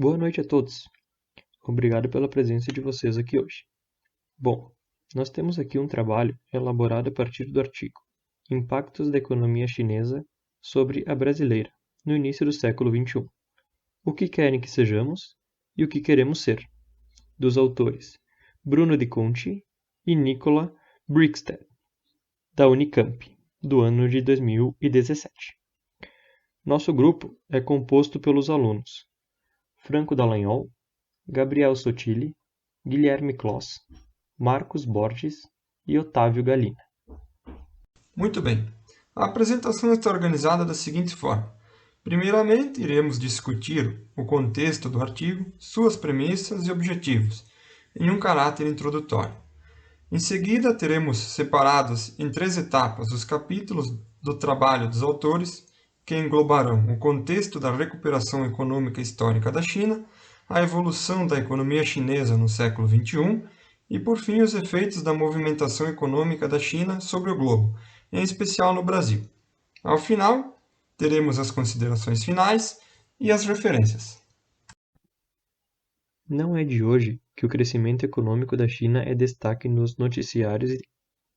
Boa noite a todos. Obrigado pela presença de vocês aqui hoje. Bom, nós temos aqui um trabalho elaborado a partir do artigo Impactos da Economia Chinesa sobre a Brasileira, no início do século XXI. O que querem que sejamos e o que queremos ser, dos autores Bruno Di Conti e Nicola Brickstedt, da Unicamp, do ano de 2017. Nosso grupo é composto pelos alunos Franco Dallagnol, Gabriel Sotile, Guilherme Kloss, Marcos Borges e Otávio Galina. Muito bem. A apresentação está organizada da seguinte forma. Primeiramente, iremos discutir o contexto do artigo, suas premissas e objetivos, em um caráter introdutório. Em seguida, teremos separados em 3 etapas os capítulos do trabalho dos autores, que englobarão o contexto da recuperação econômica histórica da China, a evolução da economia chinesa no século XXI e, por fim, os efeitos da movimentação econômica da China sobre o globo, em especial no Brasil. Ao final, teremos as considerações finais e as referências. Não é de hoje que o crescimento econômico da China é destaque nos noticiários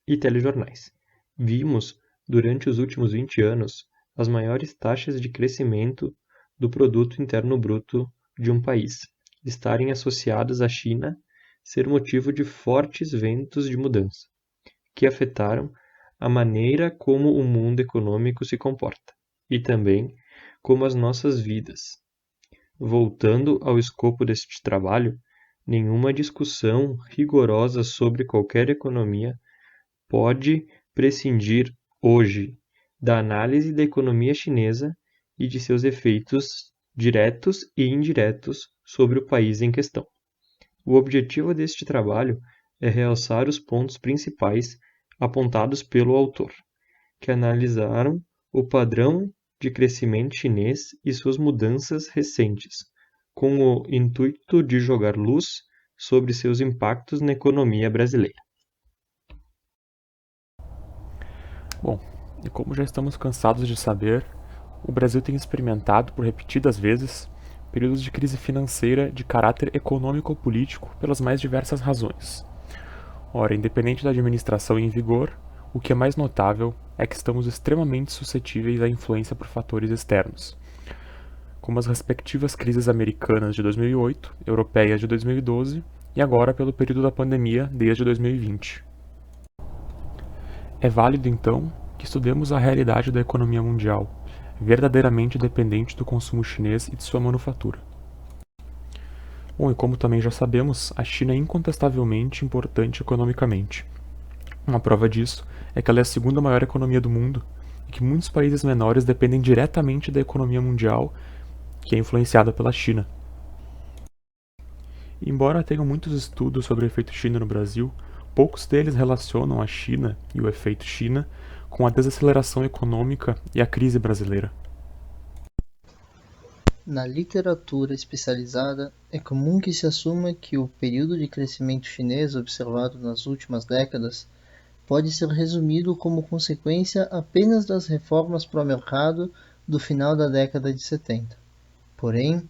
e telejornais. Vimos, durante os últimos 20 anos, as maiores taxas de crescimento do produto interno bruto de um país estarem associadas à China ser motivo de fortes ventos de mudança, que afetaram a maneira como o mundo econômico se comporta e também como as nossas vidas. Voltando ao escopo deste trabalho, nenhuma discussão rigorosa sobre qualquer economia pode prescindir hoje da análise da economia chinesa e de seus efeitos diretos e indiretos sobre o país em questão. O objetivo deste trabalho é realçar os pontos principais apontados pelo autor, que analisaram o padrão de crescimento chinês e suas mudanças recentes, com o intuito de jogar luz sobre seus impactos na economia brasileira. Bom, e como já estamos cansados de saber, o Brasil tem experimentado por repetidas vezes períodos de crise financeira de caráter econômico-político pelas mais diversas razões. Ora, independente da administração em vigor, o que é mais notável é que estamos extremamente suscetíveis à influência por fatores externos, como as respectivas crises americanas de 2008, europeias de 2012 e agora pelo período da pandemia desde 2020. É válido, então, que estudemos a realidade da economia mundial, verdadeiramente dependente do consumo chinês e de sua manufatura. Bom, e como também já sabemos, a China é incontestavelmente importante economicamente. Uma prova disso é que ela é a segunda maior economia do mundo e que muitos países menores dependem diretamente da economia mundial, que é influenciada pela China. Embora tenham muitos estudos sobre o efeito China no Brasil, poucos deles relacionam a China e o efeito China com a desaceleração econômica e a crise brasileira. Na literatura especializada, é comum que se assuma que o período de crescimento chinês observado nas últimas décadas pode ser resumido como consequência apenas das reformas pró-mercado do final da década de 70. Porém,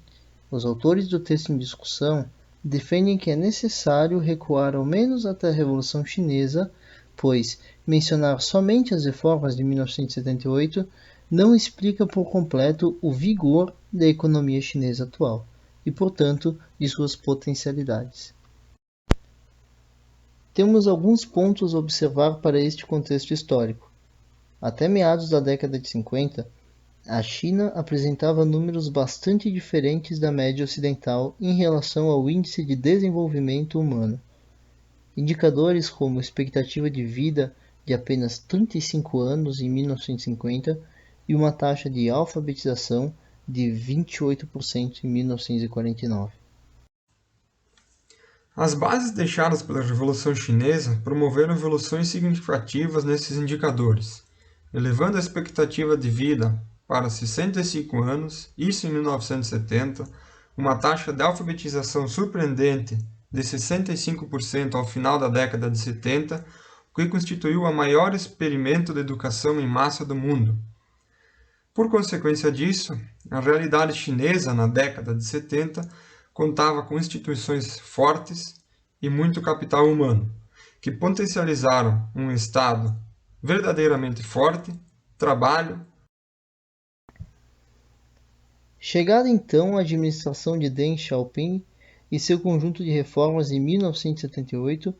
os autores do texto em discussão defendem que é necessário recuar ao menos até a Revolução Chinesa, pois mencionar somente as reformas de 1978 não explica por completo o vigor da economia chinesa atual e, portanto, de suas potencialidades. Temos alguns pontos a observar para este contexto histórico. Até meados da década de 50, a China apresentava números bastante diferentes da média ocidental em relação ao índice de desenvolvimento humano. Indicadores como expectativa de vida de apenas 35 anos em 1950 e uma taxa de alfabetização de 28% em 1949. As bases deixadas pela Revolução Chinesa promoveram evoluções significativas nesses indicadores, elevando a expectativa de vida para 65 anos, isso em 1970, uma taxa de alfabetização surpreendente de 65% ao final da década de 70, o que constituiu o maior experimento de educação em massa do mundo. Por consequência disso, a realidade chinesa na década de 70 contava com instituições fortes e muito capital humano, que potencializaram um Estado verdadeiramente forte, trabalho. Chegada então a administração de Deng Xiaoping e seu conjunto de reformas em 1978,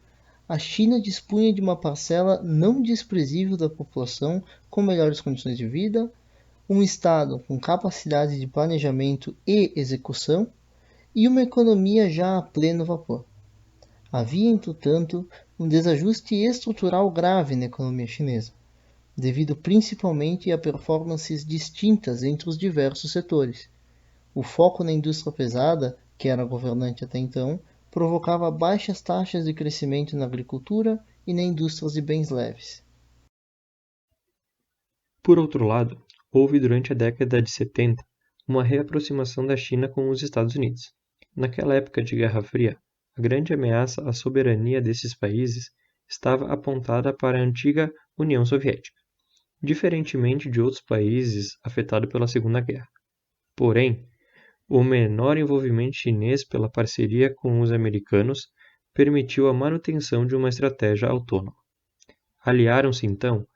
a China dispunha de uma parcela não desprezível da população com melhores condições de vida, um Estado com capacidade de planejamento e execução e uma economia já a pleno vapor. Havia, entretanto, um desajuste estrutural grave na economia chinesa, devido principalmente a performances distintas entre os diversos setores. O foco na indústria pesada, que era governante até então, provocava baixas taxas de crescimento na agricultura e na indústria de bens leves. Por outro lado, houve durante a década de 70 uma reaproximação da China com os Estados Unidos. Naquela época de Guerra Fria, a grande ameaça à soberania desses países estava apontada para a antiga União Soviética, diferentemente de outros países afetados pela Segunda Guerra. Porém, o menor envolvimento chinês pela parceria com os americanos permitiu a manutenção de uma estratégia autônoma. Aliaram-se, então,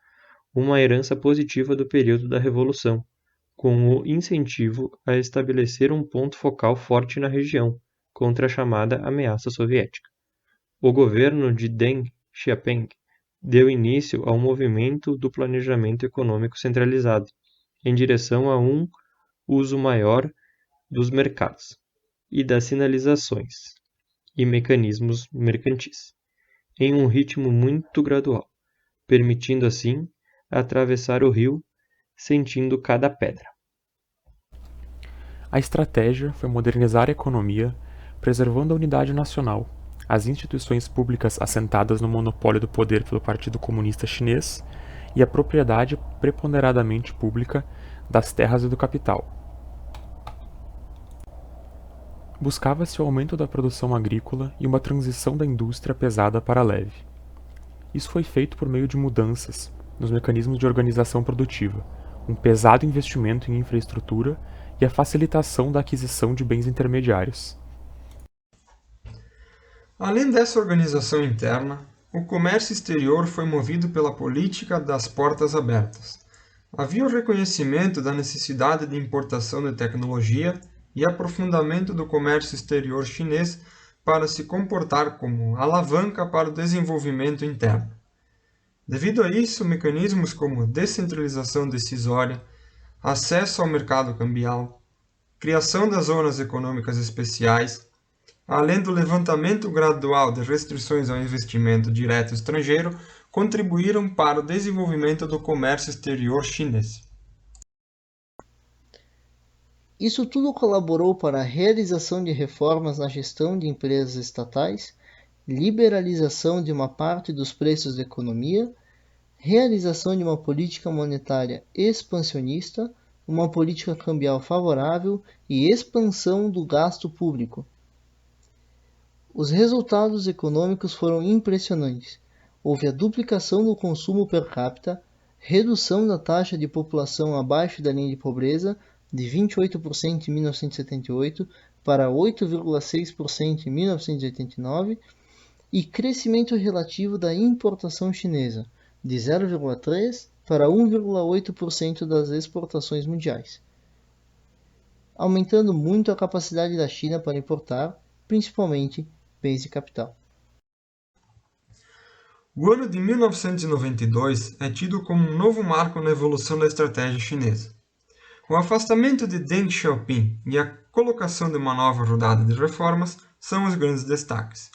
uma herança positiva do período da Revolução, com o incentivo a estabelecer um ponto focal forte na região, contra a chamada ameaça soviética. O governo de Deng Xiaoping deu início a um movimento do planejamento econômico centralizado, em direção a um uso maior dos mercados e das sinalizações e mecanismos mercantis, em um ritmo muito gradual, permitindo assim atravessar o rio sentindo cada pedra. A estratégia foi modernizar a economia, preservando a unidade nacional, as instituições públicas assentadas no monopólio do poder pelo Partido Comunista Chinês e a propriedade preponderadamente pública das terras e do capital. Buscava-se o aumento da produção agrícola e uma transição da indústria pesada para a leve. Isso foi feito por meio de mudanças nos mecanismos de organização produtiva, um pesado investimento em infraestrutura e a facilitação da aquisição de bens intermediários. Além dessa organização interna, o comércio exterior foi movido pela política das portas abertas. Havia o reconhecimento da necessidade de importação de tecnologia e aprofundamento do comércio exterior chinês para se comportar como alavanca para o desenvolvimento interno. Devido a isso, mecanismos como descentralização decisória, acesso ao mercado cambial, criação das zonas econômicas especiais, além do levantamento gradual de restrições ao investimento direto estrangeiro, contribuíram para o desenvolvimento do comércio exterior chinês. Isso tudo colaborou para a realização de reformas na gestão de empresas estatais, liberalização de uma parte dos preços da economia, realização de uma política monetária expansionista, uma política cambial favorável e expansão do gasto público. Os resultados econômicos foram impressionantes. Houve a duplicação do consumo per capita, redução da taxa de população abaixo da linha de pobreza de 28% em 1978 para 8,6% em 1989 e crescimento relativo da importação chinesa, de 0,3% para 1,8% das exportações mundiais, aumentando muito a capacidade da China para importar, principalmente, bens de capital. O ano de 1992 é tido como um novo marco na evolução da estratégia chinesa. O afastamento de Deng Xiaoping e a colocação de uma nova rodada de reformas são os grandes destaques.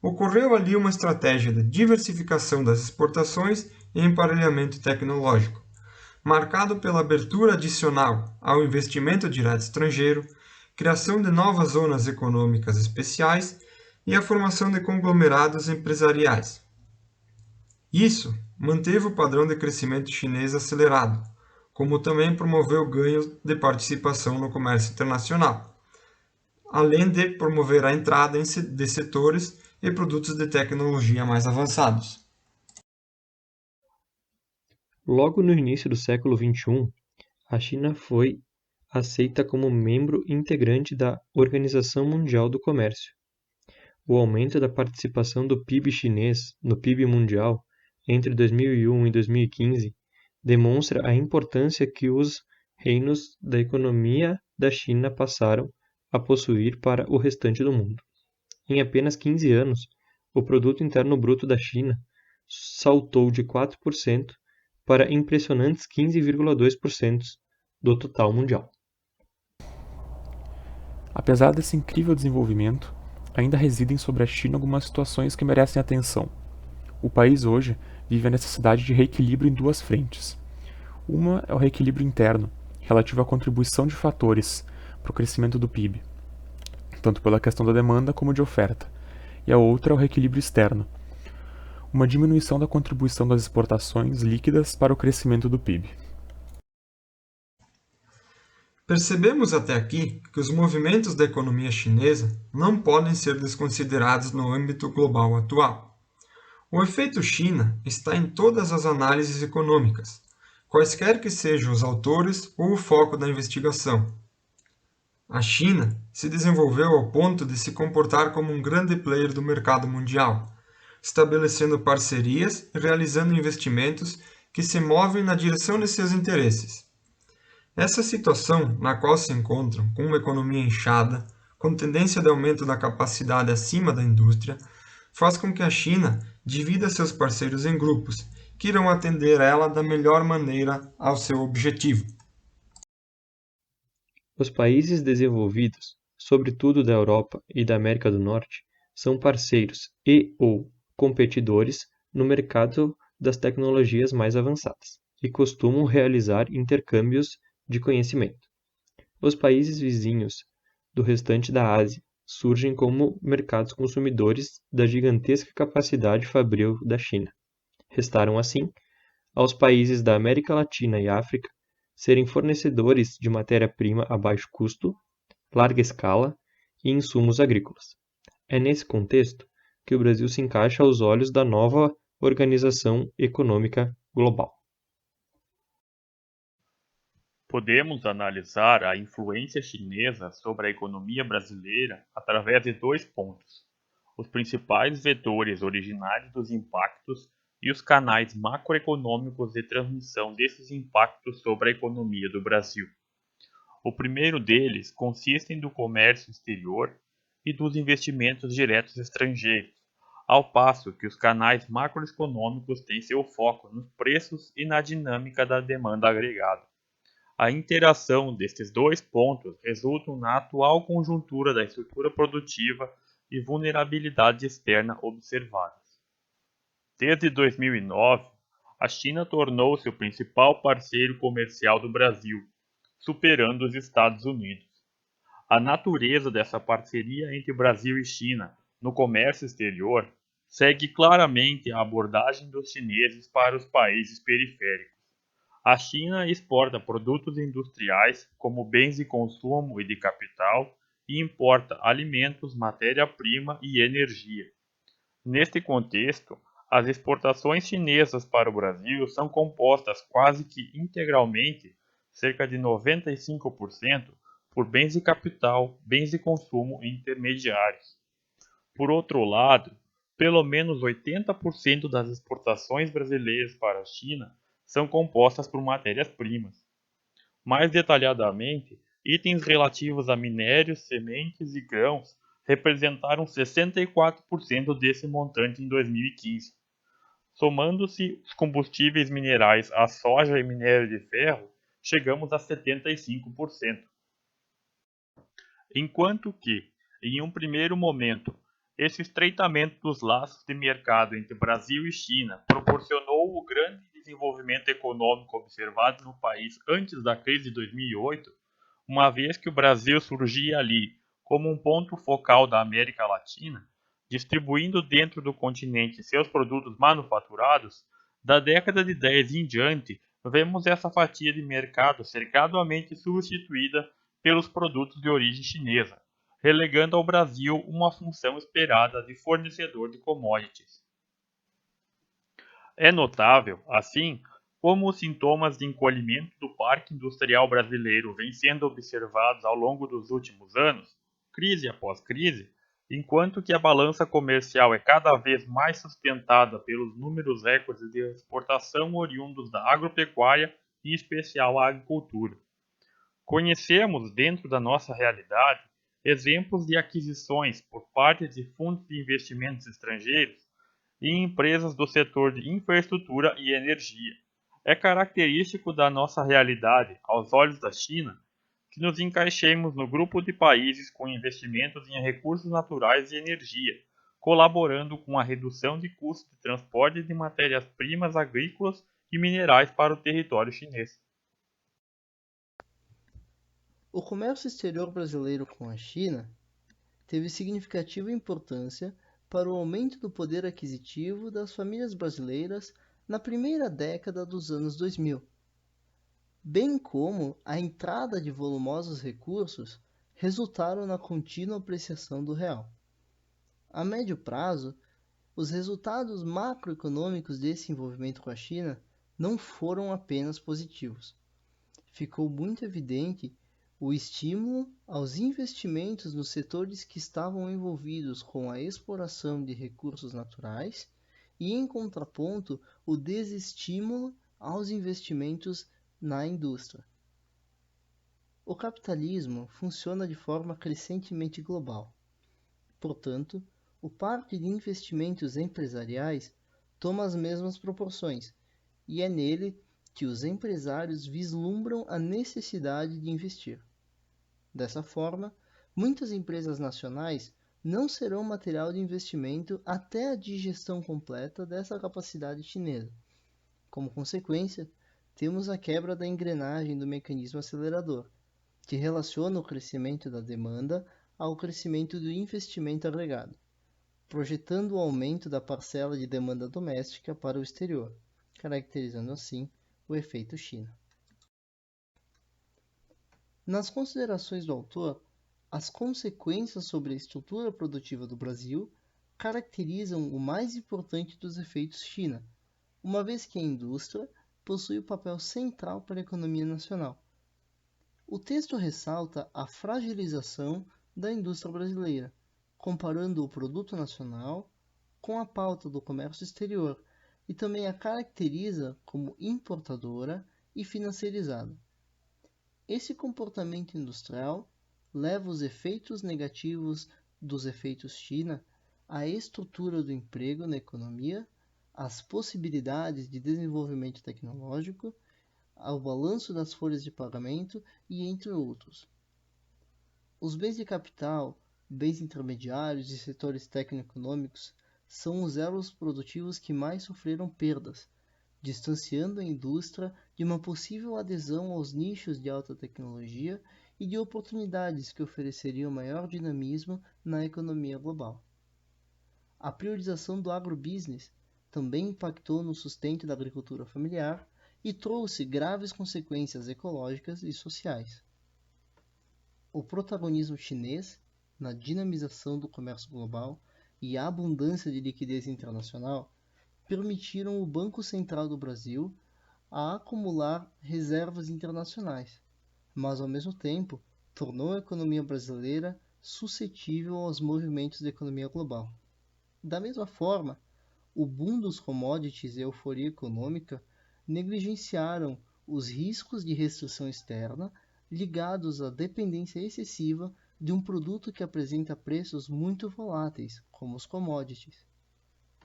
Ocorreu ali uma estratégia de diversificação das exportações e emparelhamento tecnológico, marcado pela abertura adicional ao investimento direto estrangeiro, criação de novas zonas econômicas especiais e a formação de conglomerados empresariais. Isso manteve o padrão de crescimento chinês acelerado, como também promoveu ganhos de participação no comércio internacional, além de promover a entrada de setores e produtos de tecnologia mais avançados. Logo no início do século XXI, a China foi aceita como membro integrante da Organização Mundial do Comércio. O aumento da participação do PIB chinês no PIB mundial entre 2001 e 2015 demonstra a importância que os reinos da economia da China passaram a possuir para o restante do mundo. Em apenas 15 anos, o Produto Interno Bruto da China saltou de 4% para impressionantes 15,2% do total mundial. Apesar desse incrível desenvolvimento, ainda residem sobre a China algumas situações que merecem atenção. O país hoje vive a necessidade de reequilíbrio em duas frentes. Uma é o reequilíbrio interno, relativo à contribuição de fatores para o crescimento do PIB, tanto pela questão da demanda como de oferta, e a outra é o reequilíbrio externo, uma diminuição da contribuição das exportações líquidas para o crescimento do PIB. Percebemos até aqui que os movimentos da economia chinesa não podem ser desconsiderados no âmbito global atual. O efeito China está em todas as análises econômicas, quaisquer que sejam os autores ou o foco da investigação. A China se desenvolveu ao ponto de se comportar como um grande player do mercado mundial, estabelecendo parcerias e realizando investimentos que se movem na direção de seus interesses. Essa situação, na qual se encontram com uma economia inchada, com tendência de aumento da capacidade acima da indústria, faz com que a China divida seus parceiros em grupos, que irão atender ela da melhor maneira ao seu objetivo. Os países desenvolvidos, sobretudo da Europa e da América do Norte, são parceiros e/ou competidores no mercado das tecnologias mais avançadas e costumam realizar intercâmbios de conhecimento. Os países vizinhos do restante da Ásia surgem como mercados consumidores da gigantesca capacidade fabril da China. Restaram, assim, aos países da América Latina e África serem fornecedores de matéria-prima a baixo custo, larga escala e insumos agrícolas. É nesse contexto que o Brasil se encaixa aos olhos da nova Organização Econômica Global. Podemos analisar a influência chinesa sobre a economia brasileira através de 2 pontos: os principais vetores originários dos impactos e os canais macroeconômicos de transmissão desses impactos sobre a economia do Brasil. O primeiro deles consiste do comércio exterior e dos investimentos diretos estrangeiros, ao passo que os canais macroeconômicos têm seu foco nos preços e na dinâmica da demanda agregada. A interação destes 2 pontos resulta na atual conjuntura da estrutura produtiva e vulnerabilidade externa observadas. Desde 2009, a China tornou-se o principal parceiro comercial do Brasil, superando os Estados Unidos. A natureza dessa parceria entre Brasil e China no comércio exterior segue claramente a abordagem dos chineses para os países periféricos. A China exporta produtos industriais, como bens de consumo e de capital, e importa alimentos, matéria-prima e energia. Neste contexto, as exportações chinesas para o Brasil são compostas quase que integralmente, cerca de 95%, por bens de capital, bens de consumo e intermediários. Por outro lado, pelo menos 80% das exportações brasileiras para a China são compostas por matérias-primas. Mais detalhadamente, itens relativos a minérios, sementes e grãos representaram 64% desse montante em 2015. Somando-se os combustíveis minerais a soja e minério de ferro, chegamos a 75%. Enquanto que, em um primeiro momento, esse estreitamento dos laços de mercado entre Brasil e China proporcionou o grande desenvolvimento econômico observado no país antes da crise de 2008, uma vez que o Brasil surgia ali como um ponto focal da América Latina, distribuindo dentro do continente seus produtos manufaturados, da década de 10 em diante, vemos essa fatia de mercado ser gradualmente substituída pelos produtos de origem chinesa, relegando ao Brasil uma função esperada de fornecedor de commodities. É notável, assim, como os sintomas de encolhimento do parque industrial brasileiro vêm sendo observados ao longo dos últimos anos, crise após crise, enquanto que a balança comercial é cada vez mais sustentada pelos números recordes de exportação oriundos da agropecuária, em especial a agricultura. Conhecemos, dentro da nossa realidade, exemplos de aquisições por parte de fundos de investimentos estrangeiros e empresas do setor de infraestrutura e energia. É característico da nossa realidade, aos olhos da China, que nos encaixemos no grupo de países com investimentos em recursos naturais e energia, colaborando com a redução de custos de transporte de matérias-primas agrícolas e minerais para o território chinês. O comércio exterior brasileiro com a China teve significativa importância para o aumento do poder aquisitivo das famílias brasileiras na primeira década dos anos 2000, bem como a entrada de volumosos recursos resultaram na contínua apreciação do real. A médio prazo, os resultados macroeconômicos desse envolvimento com a China não foram apenas positivos. Ficou muito evidente o estímulo aos investimentos nos setores que estavam envolvidos com a exploração de recursos naturais e, em contraponto, o desestímulo aos investimentos na indústria. O capitalismo funciona de forma crescentemente global. Portanto, o parque de investimentos empresariais toma as mesmas proporções, e é nele que os empresários vislumbram a necessidade de investir. Dessa forma, muitas empresas nacionais não serão material de investimento até a digestão completa dessa capacidade chinesa. Como consequência, temos a quebra da engrenagem do mecanismo acelerador, que relaciona o crescimento da demanda ao crescimento do investimento agregado, projetando o aumento da parcela de demanda doméstica para o exterior, caracterizando assim o efeito China. Nas considerações do autor, as consequências sobre a estrutura produtiva do Brasil caracterizam o mais importante dos efeitos China, uma vez que a indústria possui o papel central para a economia nacional. O texto ressalta a fragilização da indústria brasileira, comparando o produto nacional com a pauta do comércio exterior, e também a caracteriza como importadora e financiarizada. Esse comportamento industrial leva os efeitos negativos dos efeitos China à estrutura do emprego na economia, às possibilidades de desenvolvimento tecnológico, ao balanço das folhas de pagamento e entre outros. Os bens de capital, bens intermediários e setores tecno-econômicos são os elos produtivos que mais sofreram perdas, distanciando a indústria de uma possível adesão aos nichos de alta tecnologia e de oportunidades que ofereceriam maior dinamismo na economia global. A priorização do agrobusiness também impactou no sustento da agricultura familiar e trouxe graves consequências ecológicas e sociais. O protagonismo chinês na dinamização do comércio global e a abundância de liquidez internacional permitiram o Banco Central do Brasil a acumular reservas internacionais, mas ao mesmo tempo tornou a economia brasileira suscetível aos movimentos da economia global. Da mesma forma, o boom dos commodities e a euforia econômica negligenciaram os riscos de restrição externa ligados à dependência excessiva de um produto que apresenta preços muito voláteis, como os commodities.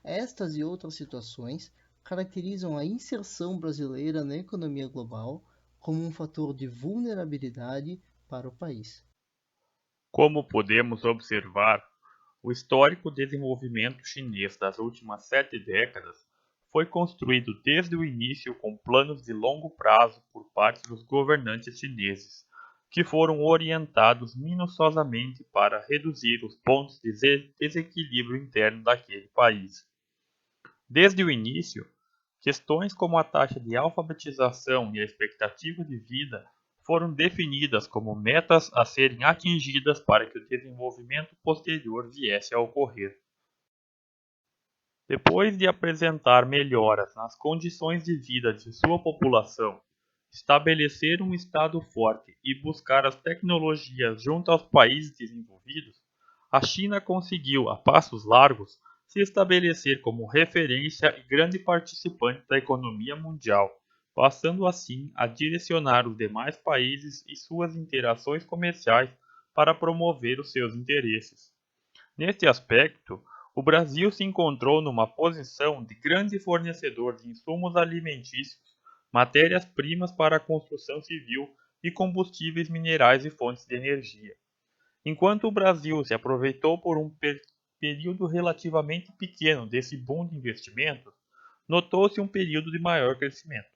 Estas e outras situações caracterizam a inserção brasileira na economia global como um fator de vulnerabilidade para o país. Como podemos observar, o histórico desenvolvimento chinês das últimas 7 décadas foi construído desde o início com planos de longo prazo por parte dos governantes chineses, que foram orientados minuciosamente para reduzir os pontos de desequilíbrio interno daquele país. Desde o início, questões como a taxa de alfabetização e a expectativa de vida foram definidas como metas a serem atingidas para que o desenvolvimento posterior viesse a ocorrer. Depois de apresentar melhoras nas condições de vida de sua população, estabelecer um Estado forte e buscar as tecnologias junto aos países desenvolvidos, a China conseguiu, a passos largos, se estabelecer como referência e grande participante da economia mundial, passando assim a direcionar os demais países e suas interações comerciais para promover os seus interesses. Neste aspecto, o Brasil se encontrou numa posição de grande fornecedor de insumos alimentícios, matérias-primas para a construção civil e combustíveis minerais e fontes de energia. Enquanto o Brasil se aproveitou por um período relativamente pequeno desse boom de investimentos, notou-se um período de maior crescimento.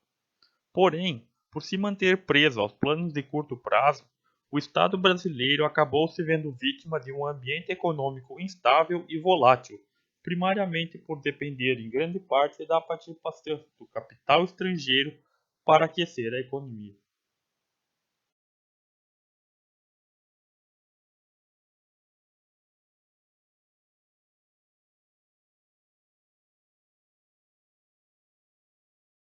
Porém, por se manter preso aos planos de curto prazo, o Estado brasileiro acabou se vendo vítima de um ambiente econômico instável e volátil, primariamente por depender em grande parte da participação do capital estrangeiro para aquecer a economia.